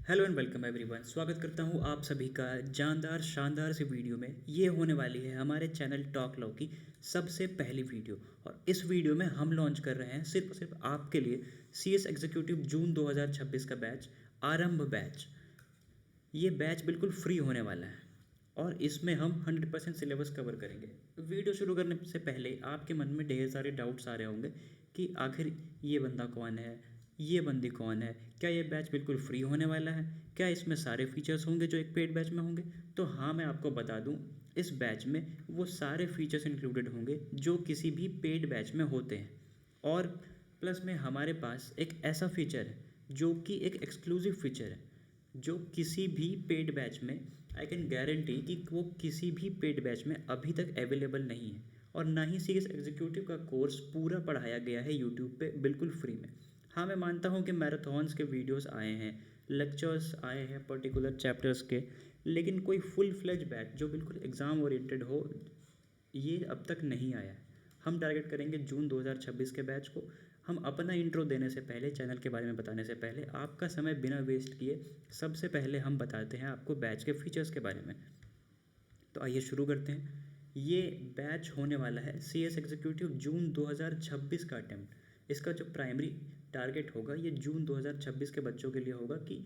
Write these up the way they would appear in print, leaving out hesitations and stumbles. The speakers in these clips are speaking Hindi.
Hello and welcome everyone. स्वागत करता हूँ आप सभी का जानदार शानदार से वीडियो में। ये होने वाली है हमारे चैनल टॉक लव की सबसे पहली वीडियो। और इस वीडियो में हम लॉन्च कर रहे हैं सिर्फ और सिर्फ आपके लिए CS एग्जीक्यूटिव जून 2026 का बैच, आरंभ बैच। ये बैच बिल्कुल फ्री होने वाला है और इसमें हम 100% सिलेबस कवर करेंगे। वीडियो शुरू करने से पहले आपके मन में ढेर सारे डाउट्स आ रहे होंगे कि आखिर ये बंदा कौन है, ये बंदी कौन है, क्या ये बैच बिल्कुल फ्री होने वाला है, क्या इसमें सारे फीचर्स होंगे जो एक पेड बैच में होंगे। तो हाँ, मैं आपको बता दूं, इस बैच में वो सारे फीचर्स इंक्लूडेड होंगे जो किसी भी पेड बैच में होते हैं। और प्लस में हमारे पास एक ऐसा फीचर है जो कि एक एक्सक्लूसिव फीचर है जो किसी भी पेड बैच में, आई कैन गारंटी कि वो किसी भी पेड बैच में अभी तक अवेलेबल नहीं है। और ना ही CS एग्जीक्यूटिव का कोर्स पूरा पढ़ाया गया है यूट्यूब पे बिल्कुल फ्री में। हाँ, मैं मानता हूँ कि मैराथन्स के वीडियोस आए हैं, लेक्चर्स आए हैं पर्टिकुलर चैप्टर्स के, लेकिन कोई फुल फ्लेज बैच जो बिल्कुल एग्ज़ाम ओरिएंटेड हो, ये अब तक नहीं आया है। हम टारगेट करेंगे जून 2026 के बैच को। हम अपना इंट्रो देने से पहले, चैनल के बारे में बताने से पहले, आपका समय बिना वेस्ट किए सबसे पहले हम बताते हैं आपको बैच के फीचर्स के बारे में। तो आइए शुरू करते हैं। ये बैच होने वाला है CS एग्जीक्यूटिव जून 2026 का अटेम्प्ट। इसका जो प्राइमरी टारगेट होगा ये जून 2026 के बच्चों के लिए होगा कि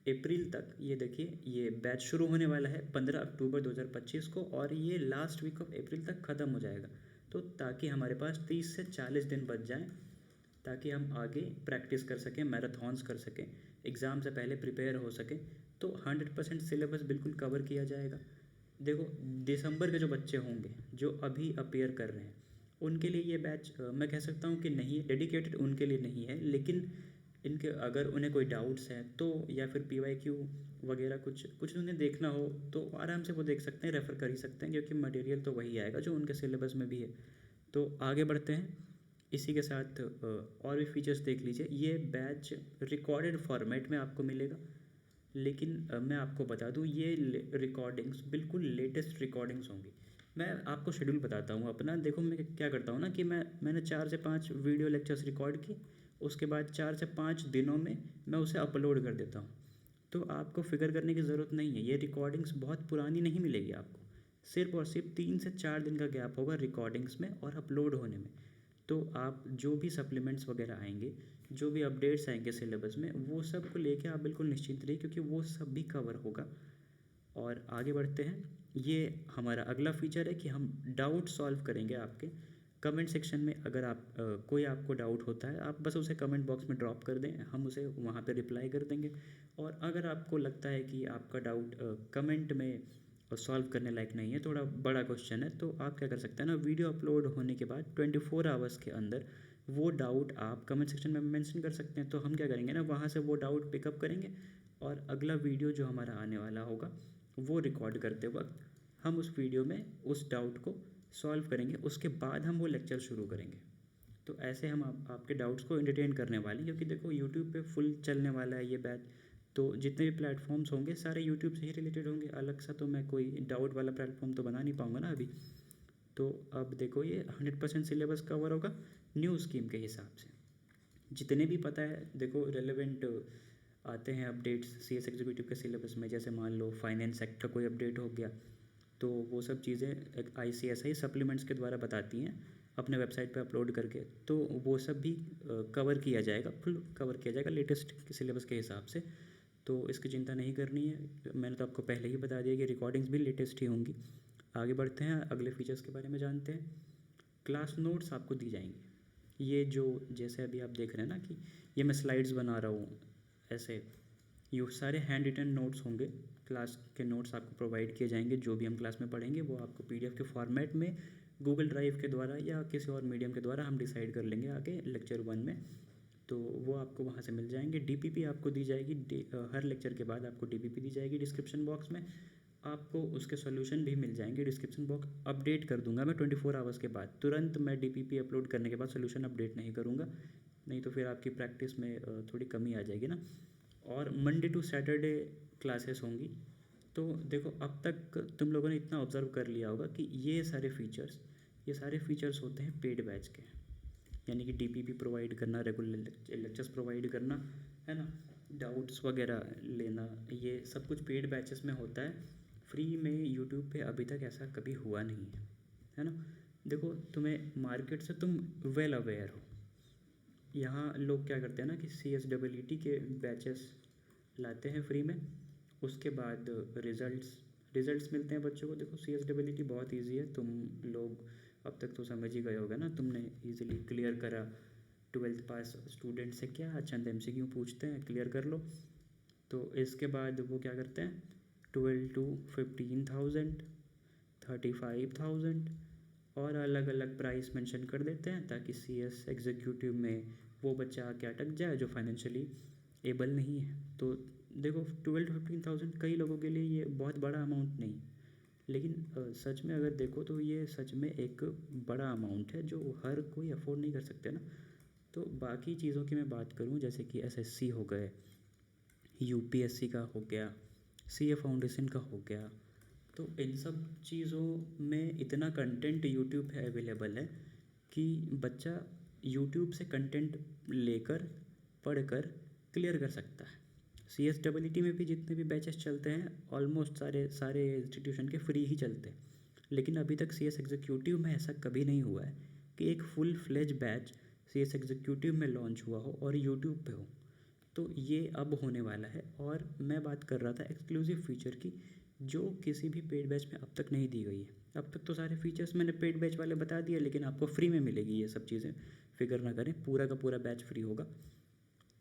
अप्रैल तक, ये देखिए, ये बैच शुरू होने वाला है 15 अक्टूबर 2025 को और ये लास्ट वीक ऑफ अप्रैल तक ख़त्म हो जाएगा। तो ताकि हमारे पास 30 से 40 दिन बच जाएँ, ताकि हम आगे प्रैक्टिस कर सकें, मैराथन्स कर सकें, एग्ज़ाम से पहले प्रिपेयर हो सकें। तो 100% सिलेबस बिल्कुल कवर किया जाएगा। देखो, दिसंबर के जो बच्चे होंगे जो अभी अपीयर कर रहे हैं, उनके लिए ये बैच मैं कह सकता हूँ कि नहीं है, डेडिकेटेड उनके लिए नहीं है। लेकिन इनके अगर उन्हें कोई डाउट्स हैं तो, या फिर PYQ वगैरह कुछ कुछ उन्हें देखना हो तो आराम से वो देख सकते हैं, रेफ़र कर ही सकते हैं, क्योंकि मटेरियल तो वही आएगा जो उनके सिलेबस में भी है। तो आगे बढ़ते हैं। इसी के साथ और भी फीचर्स देख लीजिए। ये बैच रिकॉर्डेड फॉर्मेट में आपको मिलेगा, लेकिन मैं आपको बता दूं, ये रिकॉर्डिंग्स बिल्कुल लेटेस्ट रिकॉर्डिंग्स होंगी। मैं आपको शेड्यूल बताता हूँ अपना। देखो, मैं क्या करता हूँ ना कि मैंने 4 से 5 वीडियो लेक्चर्स रिकॉर्ड की, उसके बाद 4 से 5 दिनों में मैं उसे अपलोड कर देता हूँ। तो आपको फिक्र करने की ज़रूरत नहीं है, ये रिकॉर्डिंग्स बहुत पुरानी नहीं मिलेगी आपको। सिर्फ और सिर्फ 3 से 4 दिन का गैप होगा रिकॉर्डिंग्स में और अपलोड होने में। तो आप जो भी सप्लीमेंट्स वगैरह आएंगे, जो भी अपडेट्स आएंगे सिलेबस में, वो सब को लेके आप बिल्कुल निश्चिंत रहिए, क्योंकि वो सब भी कवर होगा। और आगे बढ़ते हैं। ये हमारा अगला फीचर है कि हम डाउट सॉल्व करेंगे आपके कमेंट सेक्शन में। अगर कोई आपको डाउट होता है, आप बस उसे कमेंट बॉक्स में ड्रॉप कर दें, हम उसे वहाँ पे रिप्लाई कर देंगे। और अगर आपको लगता है कि आपका डाउट कमेंट में सॉल्व करने लायक नहीं है, थोड़ा बड़ा क्वेश्चन है, तो आप क्या कर सकते हैं ना, वीडियो अपलोड होने के बाद 24 आवर्स के अंदर वो डाउट आप कमेंट सेक्शन में मेंशन कर सकते हैं। तो हम क्या करेंगे ना, वहाँ से वो डाउट पिकअप करेंगे और अगला वीडियो जो हमारा आने वाला होगा वो रिकॉर्ड करते वक्त हम उस वीडियो में उस डाउट को सॉल्व करेंगे। उसके बाद हम वो लेक्चर शुरू करेंगे। तो ऐसे हम आपके डाउट्स को एंटरटेन करने वाले हैं, क्योंकि देखो यूट्यूब पे फुल चलने वाला है ये बैच। तो जितने भी प्लेटफॉर्म्स होंगे सारे यूट्यूब से ही रिलेटेड होंगे। अलग सा तो मैं कोई डाउट वाला प्लेटफॉर्म तो बना नहीं पाऊँगा ना अभी। तो अब देखो, ये 100% सिलेबस कवर होगा न्यू स्कीम के हिसाब से। जितने भी पता है, देखो, रेलेवेंट आते हैं अपडेट्स CS एग्जीक्यूटिव के सिलेबस में। जैसे मान लो फाइनेंस सेक्टर का कोई अपडेट हो गया, तो वो सब चीज़ें ICSI सप्लीमेंट्स के द्वारा बताती हैं अपने वेबसाइट पे अपलोड करके। तो वो सब भी कवर किया जाएगा, फुल कवर किया जाएगा लेटेस्ट सिलेबस के हिसाब से। तो इसकी चिंता नहीं करनी है। मैंने तो आपको पहले ही बता दिया कि रिकॉर्डिंग्स भी लेटेस्ट ही होंगी। आगे बढ़ते हैं, अगले फीचर्स के बारे में जानते हैं। क्लास नोट्स आपको दी जाएंगे। ये जो, जैसे अभी आप देख रहे हैं ना कि ये मैं स्लाइड्स बना रहा हूँ, ऐसे ये सारे हैंड रिटन नोट्स होंगे। क्लास के नोट्स आपको प्रोवाइड किए जाएंगे। जो भी हम क्लास में पढ़ेंगे वो आपको PDF के फॉर्मेट में गूगल ड्राइव के द्वारा या किसी और मीडियम के द्वारा हम डिसाइड कर लेंगे आगे लेक्चर 1 में। तो वो आपको वहाँ से मिल जाएंगे। DPP आपको दी जाएगी, हर लेक्चर के बाद आपको DPP दी जाएगी डिस्क्रिप्शन बॉक्स में। आपको उसके सॉल्यूशन भी मिल जाएंगे। डिस्क्रिप्शन बॉक्स अपडेट कर दूंगा मैं 24 आवर्स के बाद। तुरंत मैं DPP अपलोड करने के बाद सॉल्यूशन अपडेट नहीं करूँगा, नहीं तो फिर आपकी प्रैक्टिस में थोड़ी कमी आ जाएगी ना। और मंडे टू सैटरडे क्लासेस होंगी। तो देखो, अब तक तुम लोगों ने इतना ऑब्जर्व कर लिया होगा कि ये सारे फीचर्स होते हैं पेड बैच के। यानी कि DPP प्रोवाइड करना, रेगुलर लेक्चर्स प्रोवाइड करना, है ना। डाउट्स वगैरह लेना, ये सब कुछ पेड बैचेस में होता है। फ्री में यूट्यूब पे अभी तक ऐसा कभी हुआ नहीं है ना। देखो, तुम्हें मार्केट से तुम वेल अवेयर हो। यहाँ लोग क्या करते हैं ना कि CSEET के बैचेस लाते हैं फ्री में, उसके बाद रिजल्ट्स मिलते हैं बच्चों को। देखो, CSEET बहुत इजी है, तुम लोग अब तक तो समझ ही गए होगे ना, तुमने इजीली क्लियर करा। 12th पास स्टूडेंट से क्या चंद MCQ पूछते हैं, क्लियर कर लो। तो इसके बाद वो क्या करते हैं, 12 to 15,000, 35,000 और अलग अलग प्राइस मेंशन कर देते हैं, ताकि CS एग्जीक्यूटिव में वो बच्चा आके अटक जाए जो फाइनेंशियली एबल नहीं है। तो देखो, 12 to 15,000 कई लोगों के लिए ये बहुत बड़ा अमाउंट नहीं, लेकिन सच में अगर देखो तो ये सच में एक बड़ा अमाउंट है जो हर कोई अफोर्ड नहीं कर सकते ना। तो बाकी चीज़ों की मैं बात करूँ, जैसे कि SSC हो गए, UPSC का हो गया, CA फाउंडेशन का हो गया, तो इन सब चीज़ों में इतना कंटेंट यूट्यूब पे अवेलेबल है कि बच्चा यूट्यूब से कंटेंट लेकर पढ़कर क्लियर कर सकता है। CSEET में भी जितने भी बैचेस चलते हैं ऑलमोस्ट सारे सारे इंस्टीट्यूशन के फ्री ही चलते हैं, लेकिन अभी तक CS एग्जीक्यूटिव में ऐसा कभी नहीं हुआ है कि एक full fledge batch CS executive में लॉन्च हुआ हो और यूट्यूब पे हो। तो ये अब होने वाला है। और मैं बात कर रहा था एक्सक्लूसिव फीचर की, जो किसी भी पेड बैच में अब तक नहीं दी गई है। अब तक तो सारे फीचर्स मैंने पेड बैच वाले बता दिए, लेकिन आपको फ्री में मिलेगी ये सब चीज़ें, फिक्र ना करें, पूरा का पूरा बैच फ्री होगा।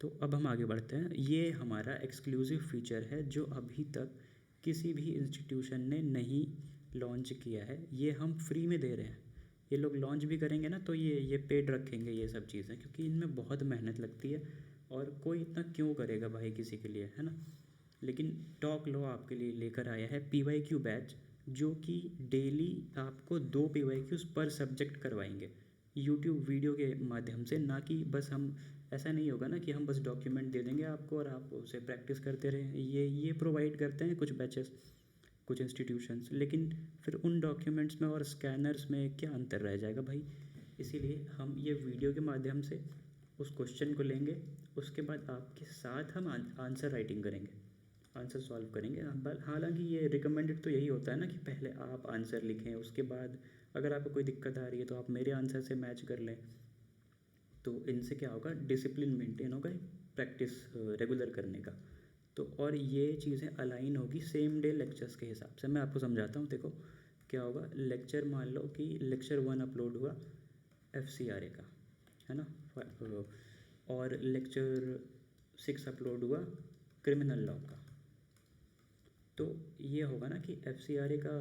तो अब हम आगे बढ़ते हैं। ये हमारा एक्सक्लूसिव फीचर है जो अभी तक किसी भी इंस्टीट्यूशन ने नहीं लॉन्च किया है, ये हम फ्री में दे रहे हैं। ये लोग लॉन्च भी करेंगे ना तो ये पेड रखेंगे ये सब चीज़ें, क्योंकि इनमें बहुत मेहनत लगती है और कोई इतना क्यों करेगा भाई किसी के लिए, है ना। लेकिन टॉक लो आपके लिए लेकर आया है PYQ बैच, जो कि डेली आपको 2 PYQs पर सब्जेक्ट करवाएंगे यूट्यूब वीडियो के माध्यम से। ना कि बस हम, ऐसा नहीं होगा ना कि हम बस डॉक्यूमेंट दे देंगे आपको और आप उसे प्रैक्टिस करते रहें। ये प्रोवाइड करते हैं कुछ बैचेस, कुछ इंस्टीट्यूशंस, लेकिन फिर उन डॉक्यूमेंट्स में और स्कैनर्स में क्या अंतर रह जाएगा भाई। इसीलिए हम ये वीडियो के माध्यम से उस क्वेश्चन को लेंगे, उसके बाद आपके साथ हम आंसर राइटिंग करेंगे, आंसर सॉल्व करेंगे। हालांकि ये रिकमेंडेड तो यही होता है ना कि पहले आप आंसर लिखें, उसके बाद अगर आपको कोई दिक्कत आ रही है तो आप मेरे आंसर से मैच कर लें। तो इनसे क्या होगा, डिसिप्लिन मेंटेन होगा, प्रैक्टिस रेगुलर करने का। तो और ये चीज़ें अलाइन होगी सेम डे लेक्चर्स के हिसाब से। मैं आपको समझाता हूँ। देखो क्या होगा, लेक्चर मान लो कि लेक्चर 1 अपलोड हुआ FCRA का, है ना, और लेक्चर 6 अपलोड हुआ क्रिमिनल लॉ का। तो ये होगा ना कि FCRA का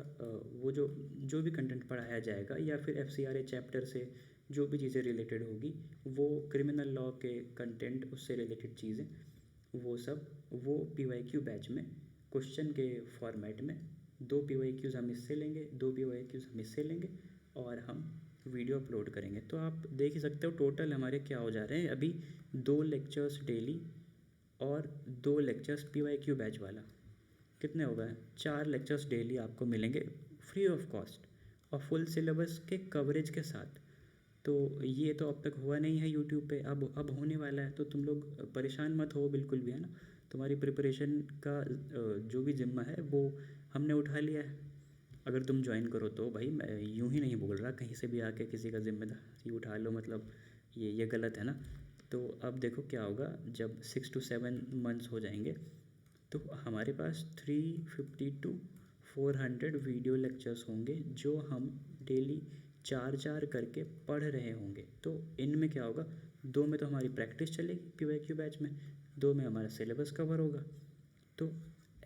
वो जो भी कंटेंट पढ़ाया जाएगा, या फिर FCRA चैप्टर से जो भी चीज़ें रिलेटेड होगी, वो क्रिमिनल लॉ के कंटेंट, उससे रिलेटेड चीज़ें, वो सब वो PYQ बैच में क्वेश्चन के फॉर्मेट में 2 PYQs हम इससे लेंगे, 2 PYQs हम इससे लेंगे और हम वीडियो अपलोड करेंगे। तो आप देख ही सकते हो टोटल हमारे क्या हो जा रहे हैं अभी, 2 लेक्चर्स डेली और 2 लेक्चर्स PYQ बैच वाला, कितने हो गए, 4 लेक्चर्स डेली आपको मिलेंगे फ्री ऑफ कॉस्ट और फुल सिलेबस के कवरेज के साथ। तो ये तो अब तक हुआ नहीं है यूट्यूब पे, अब होने वाला है। तो तुम लोग परेशान मत हो बिल्कुल भी, है ना। तुम्हारी प्रिपरेशन का जो भी जिम्मा है वो हमने उठा लिया है। अगर तुम ज्वाइन करो तो भाई, मैं यूं ही नहीं बोल रहा कहीं से भी आके किसी का जिम्मेदारी उठा लो, मतलब ये गलत है ना। तो अब देखो क्या होगा, जब 6 to 7 मंथ्स हो जाएंगे तो हमारे पास 350 to 400 वीडियो लेक्चर्स होंगे, जो हम डेली 4 करके पढ़ रहे होंगे। तो इनमें क्या होगा, 2 में तो हमारी प्रैक्टिस चलेगी PYQ बैच में, 2 में हमारा सिलेबस कवर होगा। तो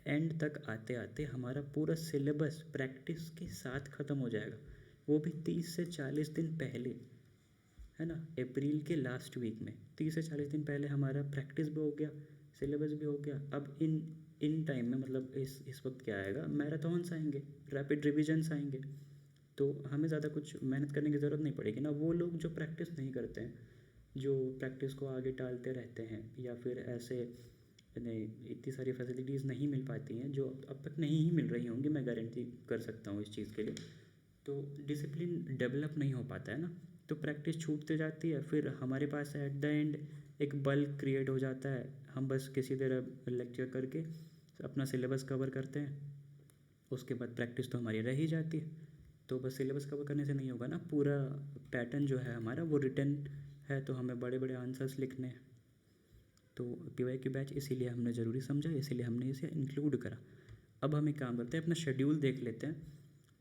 एंड तक आते आते हमारा पूरा सिलेबस प्रैक्टिस के साथ ख़त्म हो जाएगा, वो भी 30 से 40 दिन पहले, है ना। अप्रैल के लास्ट वीक में 30 से 40 दिन पहले हमारा प्रैक्टिस भी हो गया, सिलेबस भी हो गया। अब इन टाइम में, मतलब इस वक्त क्या आएगा, मैराथॉन्स आएंगे, रैपिड रिविजन्स आएंगे। तो हमें ज़्यादा कुछ मेहनत करने की ज़रूरत नहीं पड़ेगी ना। वो लोग जो प्रैक्टिस नहीं करते हैं, जो प्रैक्टिस को आगे टालते रहते हैं, या फिर ऐसे नहीं, इतनी सारी फैसिलिटीज़ नहीं मिल पाती हैं, जो अब तक नहीं ही मिल रही होंगी, मैं गारंटी कर सकता हूँ इस चीज़ के लिए। तो डिसिप्लिन डेवलप नहीं हो पाता है ना, तो प्रैक्टिस छूटते जाती है। फिर हमारे पास एट द एंड एक बल्क क्रिएट हो जाता है। हम बस किसी तरह लेक्चर करके अपना सिलेबस कवर करते हैं, उसके बाद प्रैक्टिस तो हमारी रह ही जाती है। तो बस सिलेबस कवर करने से नहीं होगा ना, पूरा पैटर्न जो है हमारा वो रिटर्न है, तो हमें बड़े बड़े आंसर्स लिखने हैं। तो PYQ बैच इसीलिए हमने ज़रूरी समझा, इसीलिए हमने इसे इंक्लूड करा। अब हम एक काम करते हैं, अपना शेड्यूल देख लेते हैं।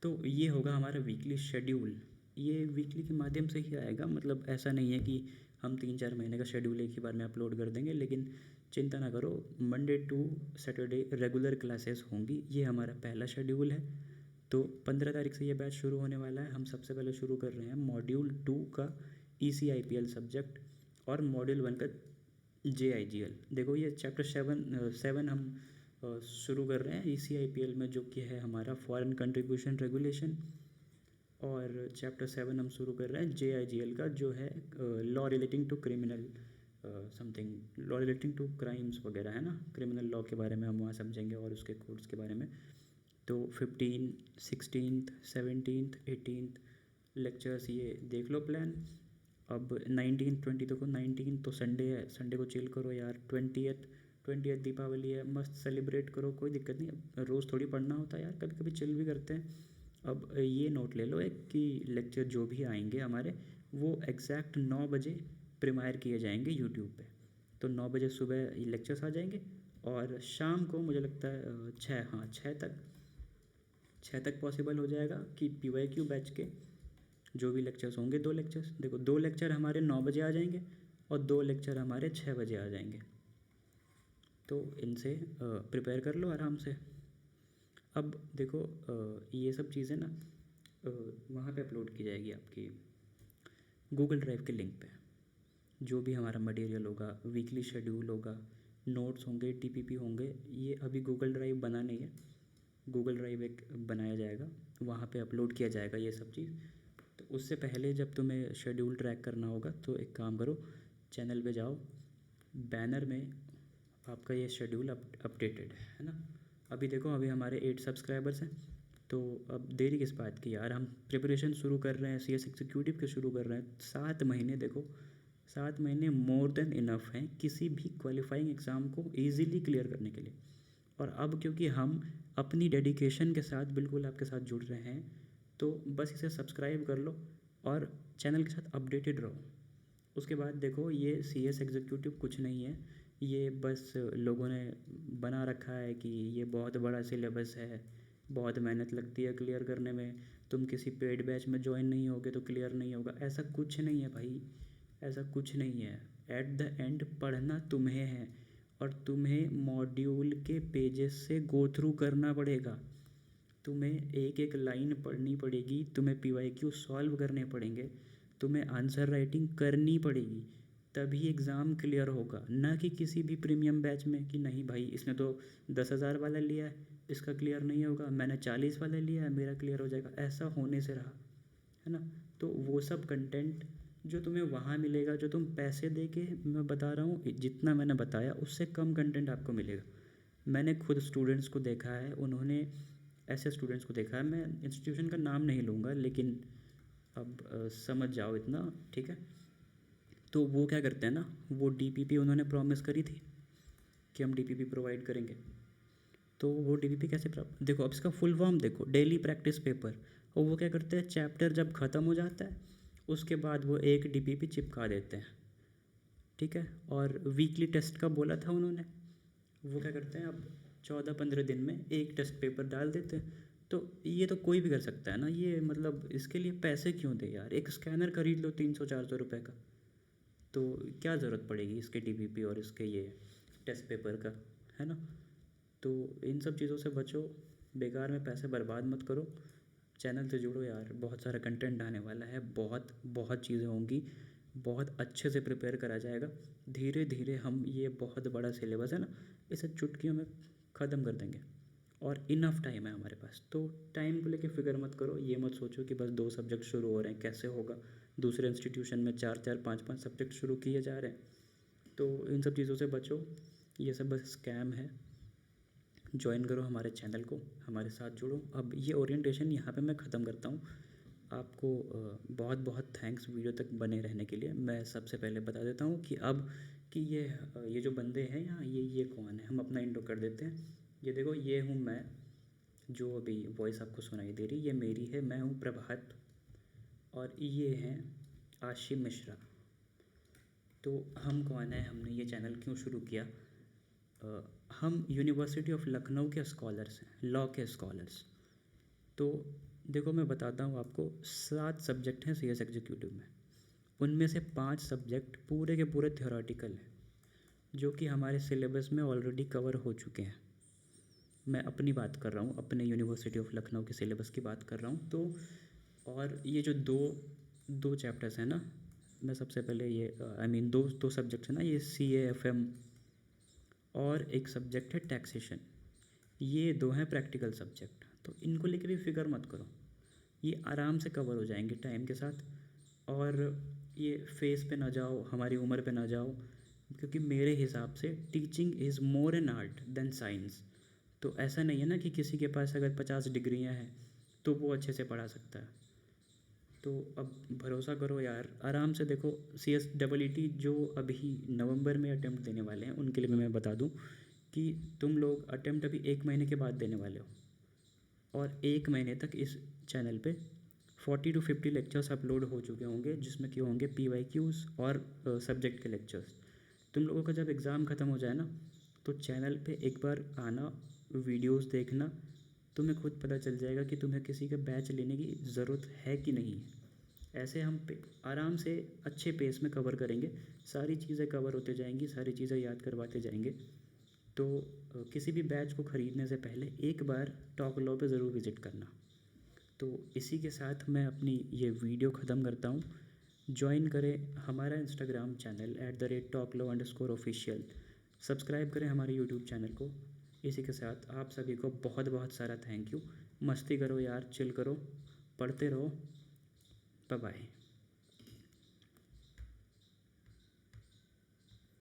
तो ये होगा हमारा वीकली शेड्यूल। ये वीकली के माध्यम से ही आएगा, मतलब ऐसा नहीं है कि हम 3-4 महीने का शेड्यूल एक ही बार में अपलोड कर देंगे। लेकिन चिंता ना करो, Monday to Saturday regular classes होंगी। ये हमारा पहला शेड्यूल है। तो 15 तारीख से ये बैच शुरू होने वाला है। हम सबसे पहले शुरू कर रहे हैं मॉड्यूल 2 का ECIPL सब्जेक्ट और मॉड्यूल 1 का JIGL। देखो ये चैप्टर 7 हम शुरू कर रहे हैं ECIPL में, जो कि है हमारा फॉरेन कंट्रीब्यूशन रेगुलेशन। और चैप्टर 7 हम शुरू कर रहे हैं JIGL का, जो है law relating to criminal something, law relating to crimes वगैरह है ना, क्रिमिनल लॉ के बारे में हम वहाँ समझेंगे और उसके कोड्स के बारे में। तो 15, 16, 17, 18 लेक्चर्स ये देख लो प्लान। अब 19, 20 देखो, 19 तो संडे है, संडे को चिल करो यार। 20th दीपावली है, मस्त सेलिब्रेट करो, कोई दिक्कत नहीं। रोज़ थोड़ी पढ़ना होता है यार, कभी कभी चिल भी करते हैं। अब ये नोट ले लो एक, कि लेक्चर जो भी आएंगे हमारे वो एग्जैक्ट 9 बजे प्रीमायर किए जाएंगे यूट्यूब पे। तो 9 बजे सुबह लेक्चर्स आ जाएंगे और शाम को मुझे लगता है 6 तक पॉसिबल हो जाएगा कि PYQ बैच के जो भी लेक्चर्स होंगे, 2 लेक्चर्स, देखो 2 लेक्चर हमारे 9 बजे आ जाएंगे और 2 लेक्चर हमारे 6 बजे आ जाएंगे। तो इनसे प्रिपेयर कर लो आराम से। अब देखो ये सब चीज़ें ना वहाँ पे अपलोड की जाएगी आपकी गूगल ड्राइव के लिंक पे। जो भी हमारा मटेरियल होगा, वीकली शेड्यूल होगा, नोट्स होंगे, TPP होंगे, ये अभी गूगल ड्राइव बना नहीं है। गूगल ड्राइव एक बनाया जाएगा, वहाँ पे अपलोड किया जाएगा ये सब चीज़। तो उससे पहले जब तुम्हें शेड्यूल ट्रैक करना होगा तो एक काम करो, चैनल पे जाओ, बैनर में आपका ये शेड्यूल अपडेटेड है ना। अभी देखो, अभी हमारे 8 सब्सक्राइबर्स हैं। तो अब देरी किस बात की यार, हम प्रिपरेशन शुरू कर रहे हैं, CS एग्जीक्यूटिव के शुरू कर रहे हैं। 7 महीने, देखो 7 महीने मोर देन इनफ हैं किसी भी क्वालिफाइंग एग्ज़ाम को ईज़िली क्लियर करने के लिए। और अब क्योंकि हम अपनी डेडिकेशन के साथ बिल्कुल आपके साथ जुड़ रहे हैं, तो बस इसे सब्सक्राइब कर लो और चैनल के साथ अपडेटेड रहो। उसके बाद देखो, ये CS एग्जीक्यूटिव कुछ नहीं है, ये बस लोगों ने बना रखा है कि ये बहुत बड़ा सिलेबस है, बहुत मेहनत लगती है क्लियर करने में, तुम किसी पेड बैच में ज्वाइन नहीं होगे तो क्लियर नहीं होगा। ऐसा कुछ नहीं है भाई, ऐसा कुछ नहीं है। एट द एंड पढ़ना तुम्हें है और तुम्हें मॉड्यूल के पेजेस से गो थ्रू करना पड़ेगा। तुम्हें एक एक लाइन पढ़नी पड़ेगी, तुम्हें PYQ सॉल्व करने पड़ेंगे, तुम्हें आंसर राइटिंग करनी पड़ेगी, तभी एग्ज़ाम क्लियर होगा। ना कि किसी भी प्रीमियम बैच में कि नहीं भाई इसने तो 10,000 वाला लिया है, इसका क्लियर नहीं होगा, मैंने 40 वाला लिया है, मेरा क्लियर हो जाएगा। ऐसा होने से रहा है ना। तो वो सब कंटेंट जो तुम्हें वहाँ मिलेगा, जो तुम पैसे दे के, मैं बता रहा हूँ जितना मैंने बताया उससे कम कंटेंट आपको मिलेगा। मैंने खुद स्टूडेंट्स को देखा है, उन्होंने ऐसे स्टूडेंट्स को देखा है, मैं इंस्टीट्यूशन का नाम नहीं लूँगा, लेकिन अब समझ जाओ इतना, ठीक है। तो वो क्या करते हैं ना, वो DPP उन्होंने प्रॉमिस करी थी कि हम DPP प्रोवाइड करेंगे। तो वो DPP कैसे देखो, अब इसका फुल फॉर्म देखो, डेली प्रैक्टिस पेपर। और वो क्या करते हैं, चैप्टर जब ख़त्म हो जाता है उसके बाद वो एक DPP चिपका देते हैं, ठीक है। और वीकली टेस्ट का बोला था उन्होंने, वो क्या करते हैं, अब 14-15 दिन में एक टेस्ट पेपर डाल देते हैं। तो ये तो कोई भी कर सकता है ना, ये मतलब इसके लिए पैसे क्यों दे यार, एक स्कैनर खरीद लो 300-400 रुपये का। तो क्या ज़रूरत पड़ेगी इसके DPP और इसके ये टेस्ट पेपर का, है ना। तो इन सब चीज़ों से बचो, बेकार में पैसे बर्बाद मत करो, चैनल से जुड़ो यार, बहुत सारा कंटेंट आने वाला है, बहुत बहुत चीज़ें होंगी, बहुत अच्छे से प्रिपेयर करा जाएगा। धीरे धीरे हम ये बहुत बड़ा सिलेबस है ना, इसे चुटकियों में ख़त्म कर देंगे और इनफ टाइम है हमारे पास। तो टाइम को लेके फ़िक्र मत करो, ये मत सोचो कि बस 2 सब्जेक्ट शुरू हो रहे हैं कैसे होगा, दूसरे इंस्टीट्यूशन में 4-4, 5-5 सब्जेक्ट शुरू किए जा रहे हैं। तो इन सब चीज़ों से बचो, ये सब बस स्कैम है। ज्वाइन करो हमारे चैनल को, हमारे साथ जुड़ो। अब ये ओरिएंटेशन यहाँ पे मैं ख़त्म करता हूँ। आपको बहुत बहुत थैंक्स वीडियो तक बने रहने के लिए। मैं सबसे पहले बता देता हूँ कि अब कि ये जो बंदे हैं यहाँ, ये कौन है। हम अपना इंट्रो कर देते हैं। ये देखो, ये हूँ मैं, जो अभी वॉइस आपको सुनाई दे रही, ये मेरी है। मैं हूँ प्रभात, और ये हैं आशिम मिश्रा। तो हम कौन है, हमने ये चैनल क्यों शुरू किया। हम यूनिवर्सिटी ऑफ लखनऊ के स्कॉलर्स हैं, लॉ के स्कॉलर्स। तो देखो, मैं बताता हूँ आपको, 7 सब्जेक्ट हैं CS एग्जीक्यूटिव में। उनमें से 5 सब्जेक्ट पूरे के पूरे थ्योरेटिकल हैं, जो कि हमारे सिलेबस में ऑलरेडी कवर हो चुके हैं। मैं अपनी बात कर रहा हूँ, अपने यूनिवर्सिटी ऑफ लखनऊ के सिलेबस की बात कर रहा हूँ। तो और ये जो दो चैप्टर्स हैं ना, मैं सबसे पहले ये दो सब्जेक्ट्स हैं ना, ये CAFM और एक सब्जेक्ट है टैक्सेशन। ये 2 हैं प्रैक्टिकल सब्जेक्ट। तो इनको लेकर भी फिक्र मत करो, ये आराम से कवर हो जाएंगे टाइम के साथ। और ये फेस पे ना जाओ, हमारी उम्र पे ना जाओ, क्योंकि मेरे हिसाब से teaching is more an art than science. तो ऐसा नहीं है ना कि किसी के पास अगर 50 डिग्रियाँ हैं तो वो अच्छे से पढ़ा सकता है। तो अब भरोसा करो यार, आराम से देखो। CSEET जो अभी नवंबर में अटेम्प्ट देने वाले हैं, उनके लिए मैं बता दूं कि तुम लोग अटेम्प्ट अभी 1 महीने के बाद देने वाले हो, और 1 महीने तक इस चैनल पे 40 to 50 लेक्चर्स अपलोड हो चुके होंगे, जिसमें कि होंगे PYQs और सब्जेक्ट के लेक्चर्स। तुम लोगों का जब एग्ज़ाम ख़त्म हो जाए ना, तो चैनल पे एक बार आना, वीडियोस देखना, तुम्हें खुद पता चल जाएगा कि तुम्हें किसी का बैच लेने की ज़रूरत है कि नहीं है। ऐसे हम आराम से अच्छे पेस में कवर करेंगे, सारी चीज़ें कवर होते जाएंगी, सारी चीज़ें याद करवाते जाएंगे। तो किसी भी बैच को ख़रीदने से पहले एक बार टॉक लॉ पे ज़रूर विज़िट करना। तो इसी के साथ मैं अपनी ये वीडियो ख़त्म करता हूँ। ज्वाइन करें हमारा इंस्टाग्राम चैनल @talklaw_official। सब्सक्राइब करें हमारे यूट्यूब चैनल को। इसी के साथ आप सभी को बहुत बहुत सारा थैंक यू। मस्ती करो यार, चिल करो, पढ़ते रहो। Bye bye.